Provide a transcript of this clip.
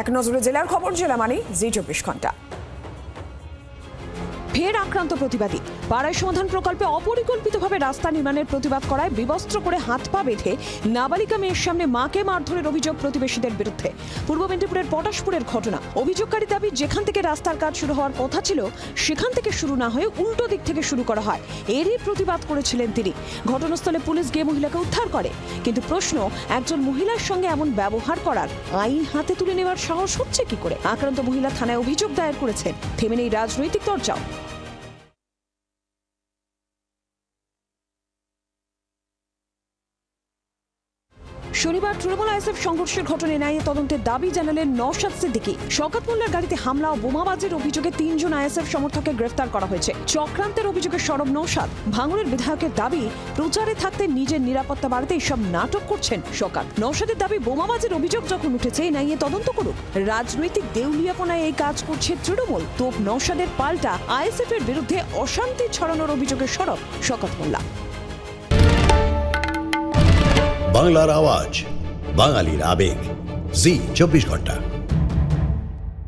এক নজরে জেলার খবর, জেলা মানে জি24 ঘন্টা। ফের আক্রান্ত প্রতিবাদী। পাড়ায় সমাধান প্রকল্পে অপরিকল্পিতভাবে রাস্তা নির্মাণের প্রতিবাদ করায় বিবস্ত্র করে হাত পা বেঁধে নাবালিকা মেয়ের সামনে মাকে মারধরের অভিযোগ প্রতিবেশীদের বিরুদ্ধে। পূর্ব মেদিনীপুরের পটাশপুরের ঘটনা। অভিযোগকারী দাবি, যেখান থেকে রাস্তার কাজ শুরু হওয়ার কথা ছিল সেখান থেকে শুরু না হয়ে উল্টো দিক থেকে শুরু করা হয়। এরই প্রতিবাদ করেছিলেন তিনি। ঘটনাস্থলে পুলিশ গিয়ে মহিলাকে উদ্ধার করে, কিন্তু প্রশ্ন, একজন মহিলার সঙ্গে এমন ব্যবহার করার আইন হাতে তুলে নেওয়ার সাহস হচ্ছে কি করে? আক্রান্ত মহিলা থানায় অভিযোগ দায়ের করেছেন। থেমে নেই রাজনৈতিক দরজাও। শনিবার তৃণমূল আইএসএফ সংঘর্ষের ঘটনায় এনআইএ তদন্তের দাবি জানালেন নওশাদ সিদ্দিকী। শওকত মোল্লার গাড়িতে হামলা ও বোমাবাজির অভিযোগে 3 জন আইএসএফ সমর্থককে গ্রেফতার করা হয়েছে। চক্রান্তের অভিযোগে সরব নওশাদ। ভাঙড়ের বিধায়কের দাবি, প্রচারে থাকতে নিজের নিরাপত্তা বাড়াতে এইসব নাটক করছেন শওকত। নওশাদের দাবি, বোমাবাজির অভিযোগ যখন উঠেছে এনআইএ তদন্ত করুক। রাজনৈতিক দেউলিয়াপনায় এই কাজ করছে তৃণমূল। তোপ নওশাদের পাল্টা আইএসএফ এর বিরুদ্ধে অশান্তি ছড়ানোর অভিযোগে সরব শওকত মোল্লা। বাংলার আওয়াজ, বাঙালির আবেগ, জি24 ঘন্টা।